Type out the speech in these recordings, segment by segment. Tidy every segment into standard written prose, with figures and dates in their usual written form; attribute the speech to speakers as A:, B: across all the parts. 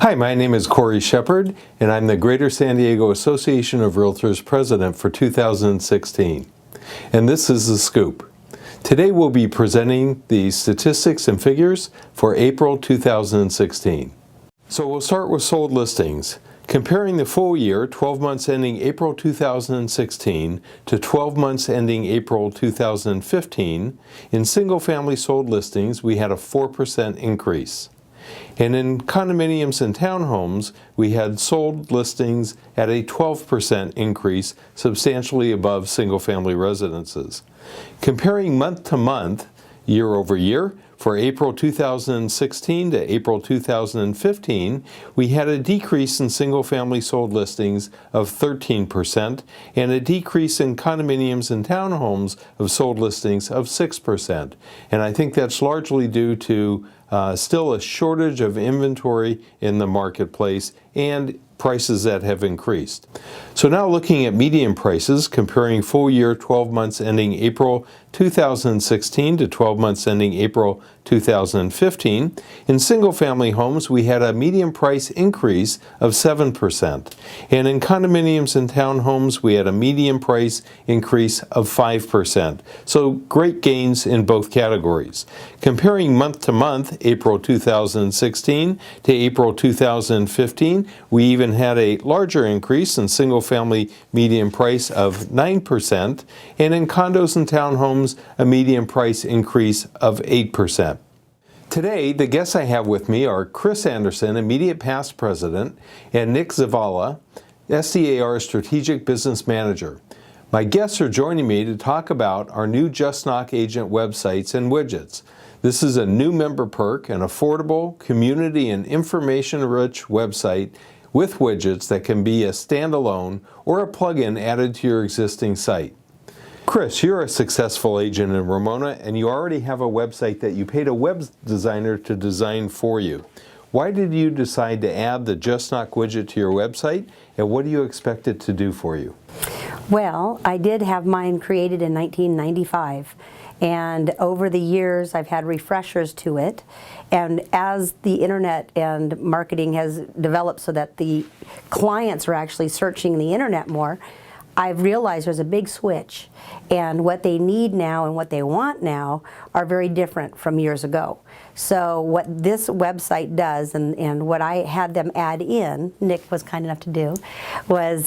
A: Hi, my name is Corey Shepard, and I'm the Greater San Diego Association of Realtors President for 2016. And this is The Scoop. Today we'll be presenting the statistics and figures for April 2016. So we'll start with sold listings. Comparing the full year, 12 months ending April 2016 to 12 months ending April 2015, in single-family sold listings we had a 4% increase. And in condominiums and townhomes, we had sold listings at a 12% increase, substantially above single-family residences. Comparing month to month, year over year, for April 2016 to April 2015, we had a decrease in single-family sold listings of 13% and a decrease in condominiums and townhomes of sold listings of 6%. And I think that's largely due to still a shortage of inventory in the marketplace and prices that have increased. So now looking at median prices, comparing full year 12 months ending April 2016 to 12 months ending April 2015, in single-family homes we had a median price increase of 7%. And in condominiums and townhomes we had a median price increase of 5%. So great gains in both categories. Comparing month to month, April 2016 to April 2015, we even had a larger increase in single-family median price of 9%, and in condos and townhomes, a median price increase of 8%. Today, the guests I have with me are Chris Anderson, Immediate Past President, and Nick Zavala, SDAR Strategic Business Manager. My guests are joining me to talk about our new Just Knock agent websites and widgets. This is a new member perk, an affordable, community and information-rich website with widgets that can be a standalone or a plugin added to your existing site. Chris, you're a successful agent in Ramona, and you already have a website that you paid a web designer to design for you. Why did you decide to add the Just Knock widget to your website, and what do you expect it to do for you?
B: Well, I did have mine created in 1995, and over the years I've had refreshers to it, and as the internet and marketing has developed so that the clients are actually searching the internet more, I've realized there's a big switch, and what they need now and what they want now are very different from years ago. So what this website does, and what I had them add in, Nick was kind enough to do, was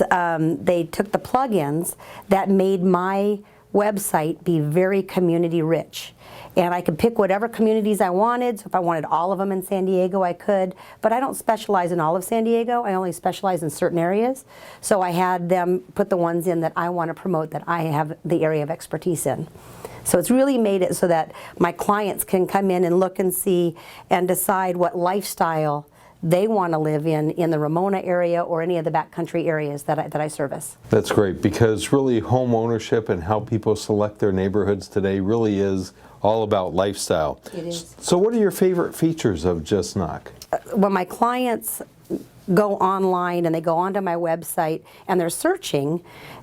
B: they took the plugins that made my website be very community rich. And I could pick whatever communities I wanted. So if I wanted all of them in San Diego, I could. But I don't specialize in all of San Diego. I only specialize in certain areas. So I had them put the ones in that I want to promote, that I have the area of expertise in. So it's really made it so that my clients can come in and look and see and decide what lifestyle they want to live in the Ramona area or any of the backcountry areas that I service.
A: That's great, because really home ownership and how people select their neighborhoods today really is all about lifestyle.
B: It is.
A: So what are your favorite features of Just Knock?
B: When my clients go online and they go onto my website and they're searching,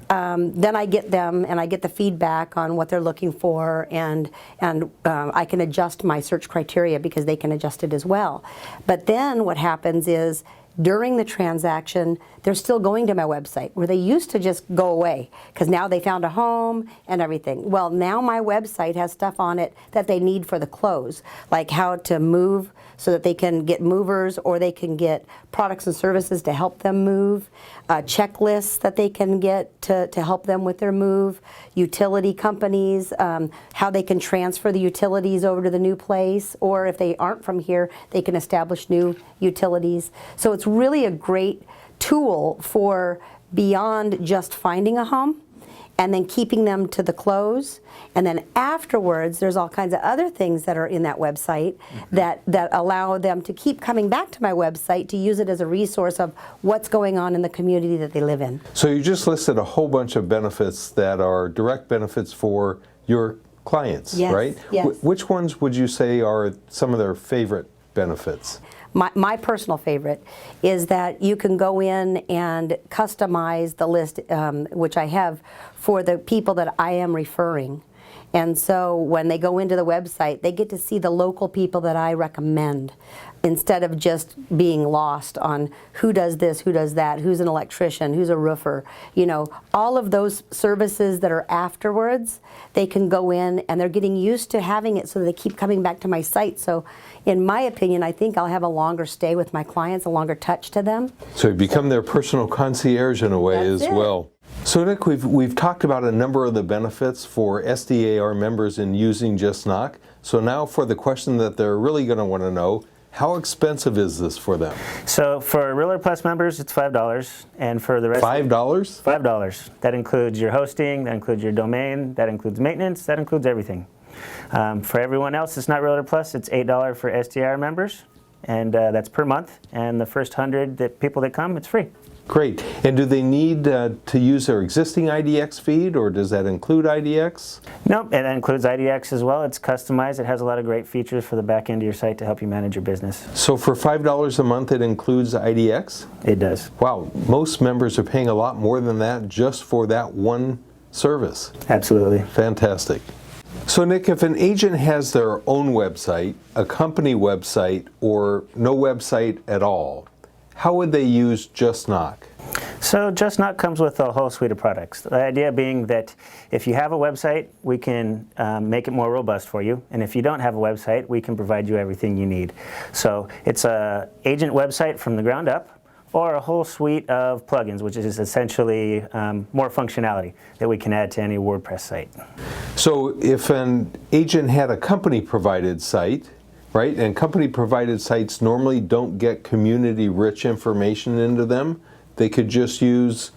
B: then I get them and I get the feedback on what they're looking for, and I can adjust my search criteria because they can adjust it as well. But then what happens is, during the transaction, they're still going to my website, where they used to just go away because now they found a home and everything. Well, now my website has stuff on it that they need for the close, like how to move so that they can get movers, or they can get products and services to help them move, checklists that they can get to help them with their move, utility companies, how they can transfer the utilities over to the new place, or if they aren't from here, they can establish new utilities. So it's really a great tool for beyond just finding a home and then keeping them to the close. And then afterwards, there's all kinds of other things that are in that website that allow them to keep coming back to my website to use it as a resource of what's going on in the community that they live in.
A: So you just listed a whole bunch of benefits that are direct benefits for your clients,
B: Yes,
A: right?
B: yes.
A: Which ones would you say are some of their favorite benefits?
B: My personal favorite is that you can go in and customize the list, which I have, for the people that I am referring. And so when they go into the website, they get to see the local people that I recommend, instead of just being lost on who does this, who does that, who's an electrician, who's a roofer. You know, all of those services that are afterwards, they can go in, and they're getting used to having it, so they keep coming back to my site. So in my opinion, I think I'll have a longer stay with my clients, a longer touch to them.
A: So you become their personal concierge in a way as well. So Nick, we've talked about a number of the benefits for SDAR members in using Just Knock. So now for the question that they're really going to want to know, how expensive is this for them?
C: So for Realtor Plus members, it's $5, and for the rest,
A: $5?
C: $5. That includes your hosting, that includes your domain, that includes maintenance, that includes everything. For everyone else, it's not Realtor Plus. It's $8 for SDR members, and that's per month. And the first 100 people that come, it's free.
A: Great. And do they need to use their existing IDX feed, or does that include IDX?
C: Nope, and that includes IDX as well. It's customized. It has a lot of great features for the back end of your site to help you manage your business.
A: So for $5 a month, it includes IDX?
C: It does.
A: Wow, most members are paying a lot more than that just for that one service.
C: Absolutely.
A: Fantastic. So Nick, if an agent has their own website, a company website, or no website at all, how would they use Just Knock?
C: So Just Knock comes with a whole suite of products. The idea being that if you have a website, we can make it more robust for you. And if you don't have a website, we can provide you everything you need. So it's an agent website from the ground up, or a whole suite of plugins, which is essentially more functionality that we can add to any WordPress site.
A: So if an agent had a company-provided site, right, and company-provided sites normally don't get community-rich information into them, they could just use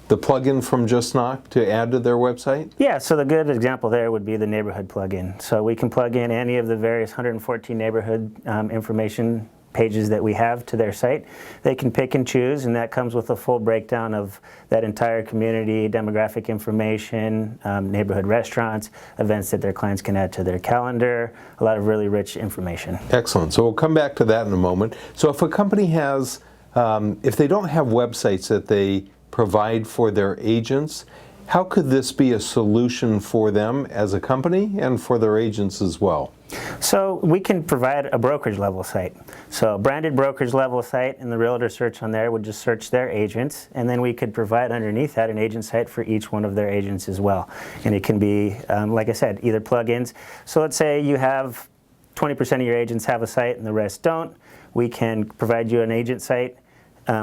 A: the plugin from Just Knock to add to their website?
C: Yeah, so the good example there would be the neighborhood plugin. So we can plug in any of the various 114 neighborhood information pages that we have to their site. They can pick and choose, and that comes with a full breakdown of that entire community, demographic information, neighborhood restaurants, events that their clients can add to their calendar, a lot of really rich information.
A: Excellent. So we'll come back to that in a moment. So if a company has, if they don't have websites that they provide for their agents, how could this be a solution for them as a company and for their agents as well?
C: So we can provide a brokerage level site. So a branded brokerage level site, and the realtor search on there would just search their agents, and then we could provide underneath that an agent site for each one of their agents as well. And it can be, like I said, either plugins. So let's say you have 20% of your agents have a site and the rest don't. We can provide you an agent site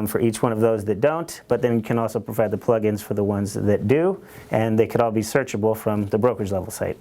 C: for each one of those that don't, but then you can also provide the plugins for the ones that do, and they could all be searchable from the brokerage level site.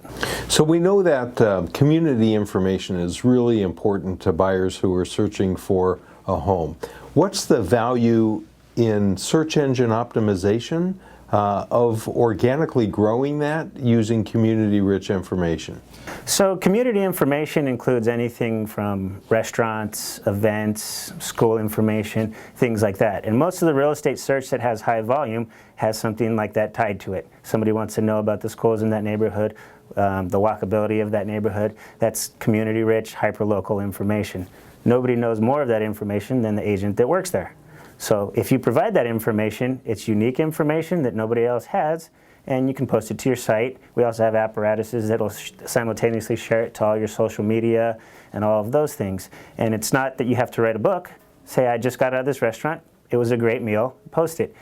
A: So we know that community information is really important to buyers who are searching for a home. What's the value in search engine optimization of organically growing that using community-rich information?
C: So community information includes anything from restaurants, events, school information, things like that. And most of the real estate search that has high volume has something like that tied to it. Somebody wants to know about the schools in that neighborhood, the walkability of that neighborhood. That's community-rich, hyper-local information. Nobody knows more of that information than the agent that works there. So if you provide that information, it's unique information that nobody else has, and you can post it to your site. We also have apparatuses that will simultaneously share it to all your social media and all of those things. And it's not that you have to write a book. Say, I just got out of this restaurant, it was a great meal, post it.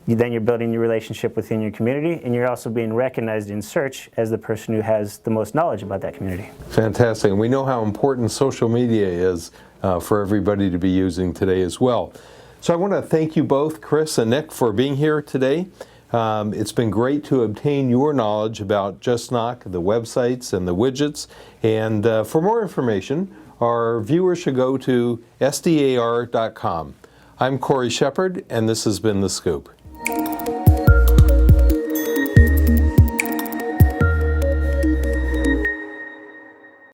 C: Then you're building your relationship within your community, and you're also being recognized in search as the person who has the most knowledge about that community.
A: Fantastic. And we know how important social media is for everybody to be using today as well. So I want to thank you both, Chris and Nick, for being here today. It's been great to obtain your knowledge about Just Knock, the websites and the widgets. And for more information, our viewers should go to sdar.com. I'm Corey Shepard, and this has been The Scoop.